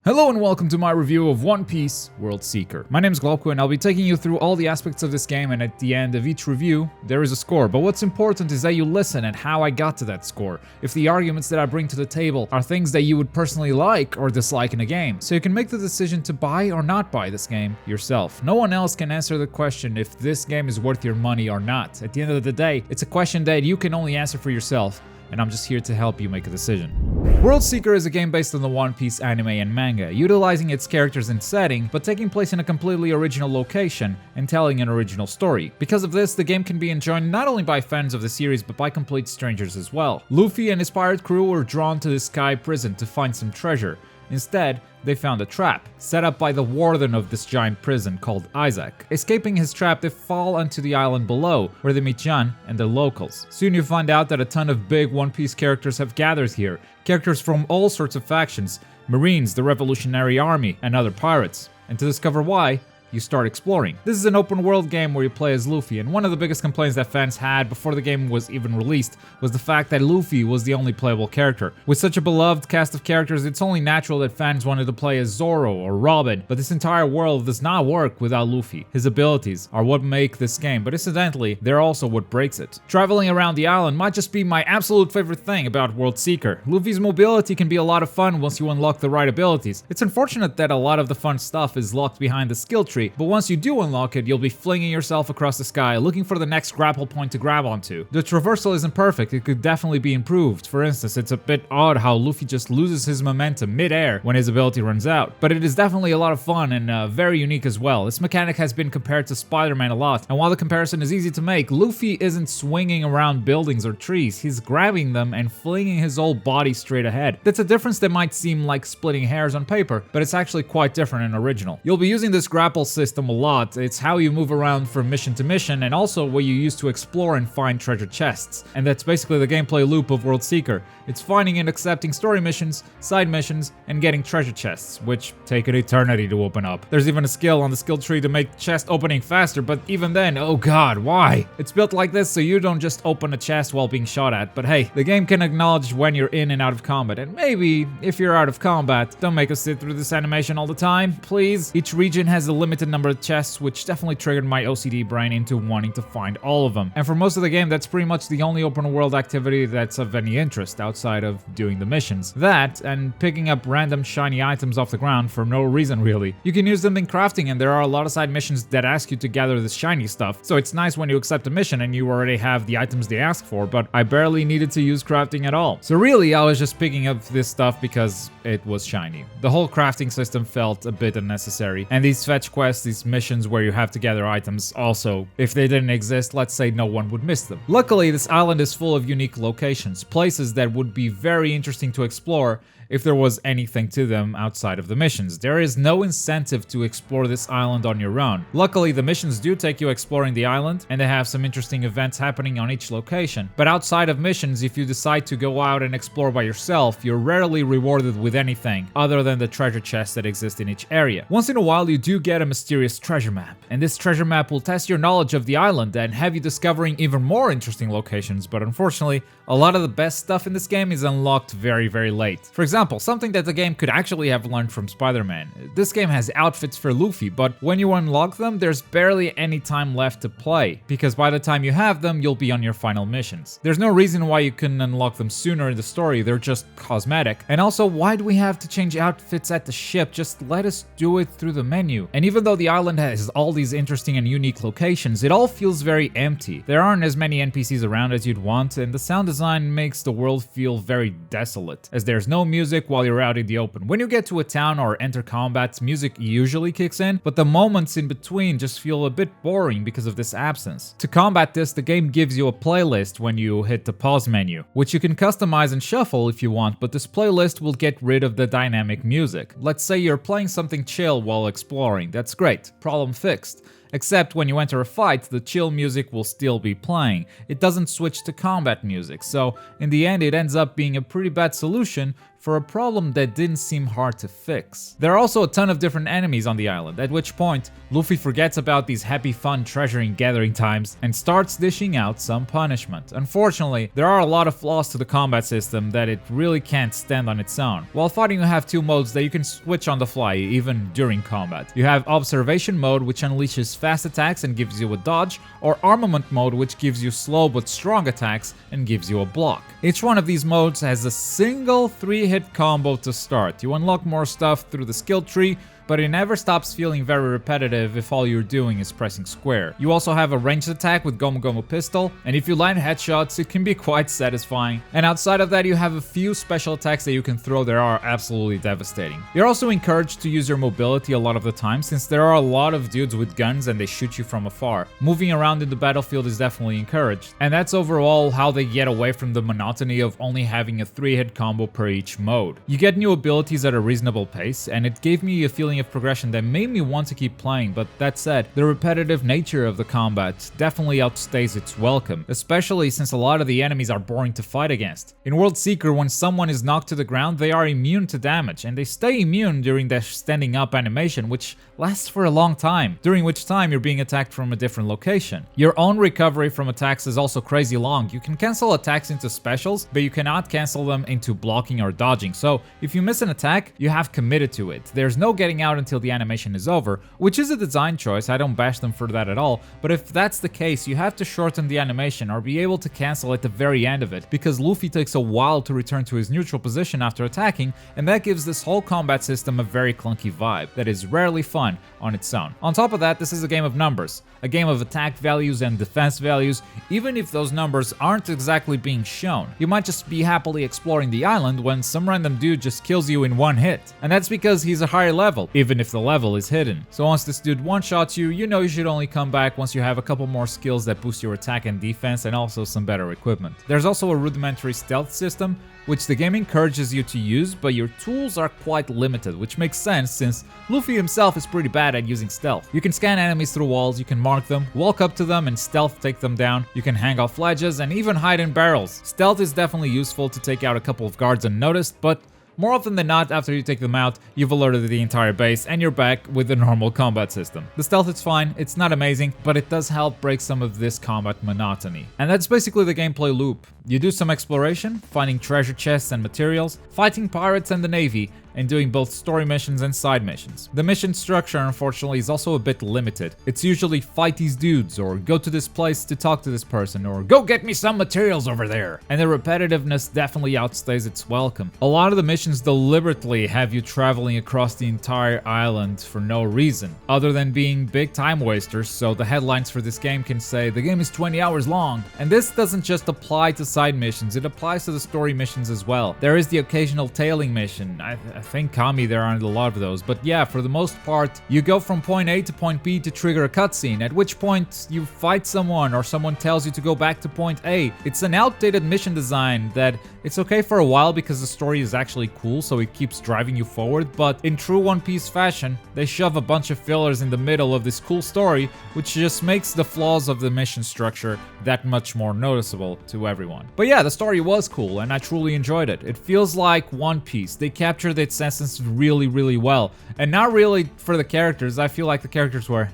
Hello and welcome to my review of One Piece World Seeker. My name is Globku and I'll be taking you through all the aspects of this game, and at the end of each review, there is a score. But what's important is that you listen and how I got to that score. If the arguments that I bring to the table are things that you would personally like or dislike in a game, so you can make the decision to buy or not buy this game yourself. No one else can answer the question if this game is worth your money or not. At the end of the day, it's a question that you can only answer for yourself, and I'm just here to help you make a decision. World Seeker is a game based on the One Piece anime and manga, utilizing its characters and setting, but taking place in a completely original location and telling an original story. Because of this, the game can be enjoyed not only by fans of the series, but by complete strangers as well. Luffy and his pirate crew were drawn to the Sky Prison to find some treasure. Instead, they found a trap, set up by the warden of this giant prison called Isaac. Escaping his trap, they fall onto the island below, where they meet Jan and the locals. Soon you find out that a ton of big One Piece characters have gathered here, characters from all sorts of factions, Marines, the Revolutionary Army, and other pirates. And to discover why, you start exploring. This is an open world game where you play as Luffy, and one of the biggest complaints that fans had before the game was even released was the fact that Luffy was the only playable character. With such a beloved cast of characters, it's only natural that fans wanted to play as Zoro or Robin, but this entire world does not work without Luffy. His abilities are what make this game, but incidentally, they're also what breaks it. Traveling around the island might just be my absolute favorite thing about World Seeker. Luffy's mobility can be a lot of fun once you unlock the right abilities. It's unfortunate that a lot of the fun stuff is locked behind the skill tree, but once you do unlock it, you'll be flinging yourself across the sky looking for the next grapple point to grab onto. The traversal isn't perfect, it could definitely be improved. For instance, it's a bit odd how Luffy just loses his momentum mid-air when his ability runs out, but it is definitely a lot of fun and very unique as well. This mechanic has been compared to Spider-Man a lot, and while the comparison is easy to make, Luffy isn't swinging around buildings or trees, he's grabbing them and flinging his whole body straight ahead. That's a difference that might seem like splitting hairs on paper, but it's actually quite different and original. You'll be using this grapple system a lot. It's how you move around from mission to mission, and also what you use to explore and find treasure chests. And that's basically the gameplay loop of World Seeker. It's finding and accepting story missions, side missions, and getting treasure chests, which take an eternity to open up. There's even a skill on the skill tree to make chest opening faster, but even then, oh god, why? It's built like this so you don't just open a chest while being shot at, but hey, the game can acknowledge when you're in and out of combat, and maybe, if you're out of combat, don't make us sit through this animation all the time, please. Each region has a limited number of chests, which definitely triggered my OCD brain into wanting to find all of them. And for most of the game, that's pretty much the only open world activity that's of any interest outside of doing the missions. That, and picking up random shiny items off the ground for no reason really. You can use them in crafting, and there are a lot of side missions that ask you to gather this shiny stuff, so it's nice when you accept a mission and you already have the items they ask for, but I barely needed to use crafting at all. So really, I was just picking up this stuff because it was shiny. The whole crafting system felt a bit unnecessary, and these fetch quests, these missions where you have to gather items, also, if they didn't exist, let's say no one would miss them. Luckily, this island is full of unique locations, places that would be very interesting to explore if there was anything to them outside of the missions. There is no incentive to explore this island on your own. Luckily, the missions do take you exploring the island, and they have some interesting events happening on each location. But outside of missions, if you decide to go out and explore by yourself, you're rarely rewarded with anything other than the treasure chests that exist in each area. Once in a while, you do get a mysterious treasure map, and this treasure map will test your knowledge of the island and have you discovering even more interesting locations, but unfortunately, a lot of the best stuff in this game is unlocked very, very late. For example, something that the game could actually have learned from Spider-Man. This game has outfits for Luffy, but when you unlock them, there's barely any time left to play, because by the time you have them, you'll be on your final missions. There's no reason why you couldn't unlock them sooner in the story, they're just cosmetic. And also, why do we have to change outfits at the ship? Just let us do it through the menu. And even though the island has all these interesting and unique locations, it all feels very empty. There aren't as many NPCs around as you'd want, and the sound design makes the world feel very desolate, as there's no music while you're out in the open. When you get to a town or enter combat, music usually kicks in, but the moments in between just feel a bit boring because of this absence. To combat this, the game gives you a playlist when you hit the pause menu, which you can customize and shuffle if you want, but this playlist will get rid of the dynamic music. Let's say you're playing something chill while exploring, that's great, problem fixed. Except when you enter a fight, the chill music will still be playing. It doesn't switch to combat music, so in the end it ends up being a pretty bad solution for a problem that didn't seem hard to fix. There are also a ton of different enemies on the island, at which point Luffy forgets about these happy fun treasuring gathering times and starts dishing out some punishment. Unfortunately, there are a lot of flaws to the combat system that it really can't stand on its own. While fighting, you have two modes that you can switch on the fly even during combat. You have observation mode, which unleashes fast attacks and gives you a dodge, or armament mode, which gives you slow but strong attacks and gives you a block. Each one of these modes has a single 3-hit combo to start. You unlock more stuff through the skill tree, but it never stops feeling very repetitive if all you're doing is pressing square. You also have a ranged attack with Gomu Gomu Pistol, and if you land headshots, it can be quite satisfying. And outside of that, you have a few special attacks that you can throw that are absolutely devastating. You're also encouraged to use your mobility a lot of the time, since there are a lot of dudes with guns and they shoot you from afar. Moving around in the battlefield is definitely encouraged, and that's overall how they get away from the monotony of only having a 3-hit combo per each mode. You get new abilities at a reasonable pace, and it gave me a feeling of progression that made me want to keep playing, but that said, the repetitive nature of the combat definitely outstays its welcome, especially since a lot of the enemies are boring to fight against. In World Seeker, when someone is knocked to the ground, they are immune to damage, and they stay immune during their standing up animation, which lasts for a long time, during which time you're being attacked from a different location. Your own recovery from attacks is also crazy long. You can cancel attacks into specials, but you cannot cancel them into blocking or dodging, so if you miss an attack, you have committed to it. There's no getting out until the animation is over, which is a design choice. I don't bash them for that at all, but if that's the case, you have to shorten the animation or be able to cancel at the very end of it, because Luffy takes a while to return to his neutral position after attacking, and that gives this whole combat system a very clunky vibe that is rarely fun on its own. On top of that, this is a game of numbers, a game of attack values and defense values. Even if those numbers aren't exactly being shown, you might just be happily exploring the island when some random dude just kills you in one hit, and that's because he's a higher level, even if the level is hidden. So once this dude one-shots you, you know you should only come back once you have a couple more skills that boost your attack and defense, and also some better equipment. There's also a rudimentary stealth system, which the game encourages you to use, but your tools are quite limited, which makes sense since Luffy himself is pretty bad at using stealth. You can scan enemies through walls, you can mark them, walk up to them and stealth take them down, you can hang off ledges and even hide in barrels. Stealth is definitely useful to take out a couple of guards unnoticed, but more often than not, after you take them out, you've alerted the entire base and you're back with the normal combat system. The stealth is fine, it's not amazing, but it does help break some of this combat monotony. And that's basically the gameplay loop. You do some exploration, finding treasure chests and materials, fighting pirates and the navy, and doing both story missions and side missions. The mission structure, unfortunately, is also a bit limited. It's usually fight these dudes, or go to this place to talk to this person, or go get me some materials over there. And the repetitiveness definitely outstays its welcome. A lot of the missions deliberately have you traveling across the entire island for no reason, other than being big time wasters, so the headlines for this game can say the game is 20 hours long. And this doesn't just apply to side missions, it applies to the story missions as well. There is the occasional tailing mission. I think Kami there aren't a lot of those, but yeah, for the most part, you go from point A to point B to trigger a cutscene, at which point you fight someone or someone tells you to go back to point A. It's an outdated mission design that it's okay for a while because the story is actually cool, so it keeps driving you forward, but in true One Piece fashion, they shove a bunch of fillers in the middle of this cool story, which just makes the flaws of the mission structure that much more noticeable to everyone. But yeah, the story was cool and I truly enjoyed it. It feels like One Piece. They captured its essence really well. And not really for the characters, I feel like the characters were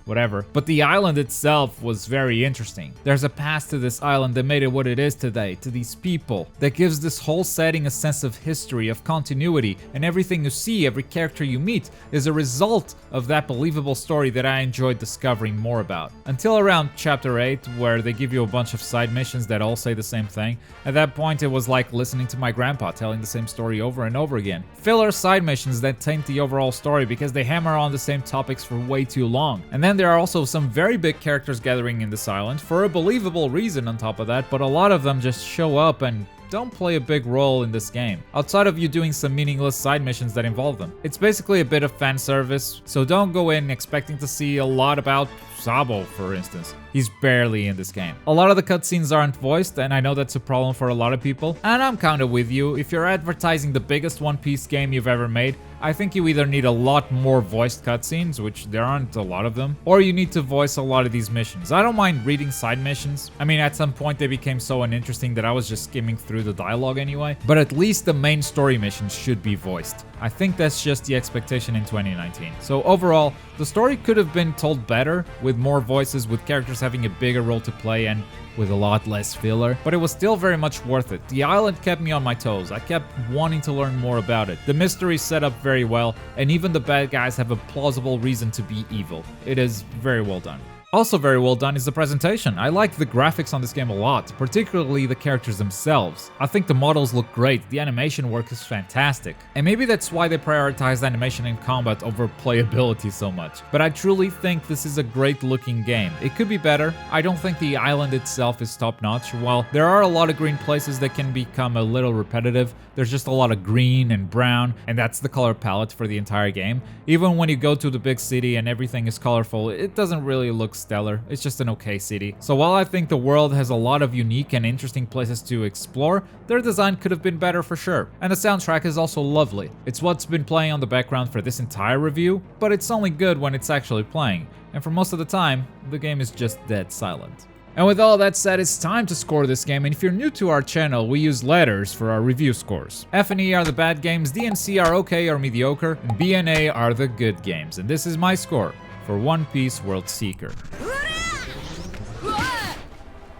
whatever. But the island itself was very interesting. There's a past to this island that made it what it is today, to these people, that gives this whole setting a sense of history, of continuity, and everything you see, every character you meet, is a result of that believable story that I enjoyed discovering more about. Until around chapter 8, where they give you a bunch of side missions that all say the same thing. At that point, it was like listening to my grandpa telling the same story over and over again. Filler side missions that taint the overall story because they hammer on the same topics for way too long. And then there are also some very big characters gathering in this island for a believable reason on top of that, but a lot of them just show up and don't play a big role in this game, outside of you doing some meaningless side missions that involve them. It's basically a bit of fan service, so don't go in expecting to see a lot about Sabo, for instance. He's barely in this game. A lot of the cutscenes aren't voiced, and I know that's a problem for a lot of people. And I'm kinda with you. If you're advertising the biggest One Piece game you've ever made, I think you either need a lot more voiced cutscenes, which there aren't a lot of them, or you need to voice a lot of these missions. I don't mind reading side missions. I mean, at some point they became so uninteresting that I was just skimming through the dialogue anyway, but at least the main story missions should be voiced. I think that's just the expectation in 2019. So overall, the story could have been told better, with more voices, with characters having a bigger role to play, and with a lot less filler, but it was still very much worth it. The island kept me on my toes. I kept wanting to learn more about it. The mystery is set up very well, and even the bad guys have a plausible reason to be evil. It is very well done. Also very well done is the presentation. I like the graphics on this game a lot, particularly the characters themselves. I think the models look great, the animation work is fantastic. And maybe that's why they prioritized animation and combat over playability so much. But I truly think this is a great looking game. It could be better. I don't think the island itself is top notch. While there are a lot of green places that can become a little repetitive, there's just a lot of green and brown, and that's the color palette for the entire game. Even when you go to the big city and everything is colorful, it doesn't really look stellar. It's just an okay city. So while I think the world has a lot of unique and interesting places to explore, their design could have been better for sure. And the soundtrack is also lovely. It's what's been playing on the background for this entire review, but it's only good when it's actually playing. And for most of the time, the game is just dead silent. And with all that said, it's time to score this game, and if you're new to our channel, we use letters for our review scores. F and E are the bad games, D and C are okay or mediocre, and B and A are the good games. And this is my score for One Piece World Seeker.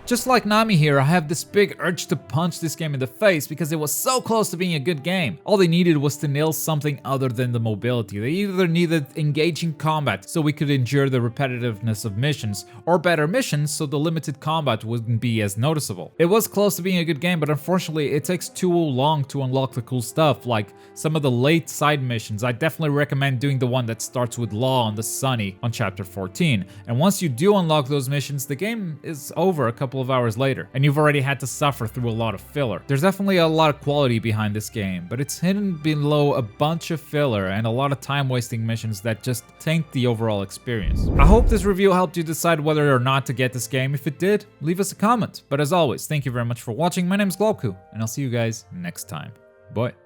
Just like Nami here, I have this big urge to punch this game in the face because it was so close to being a good game. All they needed was to nail something other than the mobility. They either needed engaging combat so we could endure the repetitiveness of missions, or better missions so the limited combat wouldn't be as noticeable. It was close to being a good game, but unfortunately it takes too long to unlock the cool stuff, like some of the late side missions. I definitely recommend doing the one that starts with Law on the Sunny on chapter 14. And once you do unlock those missions, the game is over a couple of hours later, and you've already had to suffer through a lot of filler. There's definitely a lot of quality behind this game, but it's hidden below a bunch of filler and a lot of time-wasting missions that just taint the overall experience. I hope this review helped you decide whether or not to get this game. If it did, leave us a comment. But as always, thank you very much for watching. My name is Globku, and I'll see you guys next time. Bye.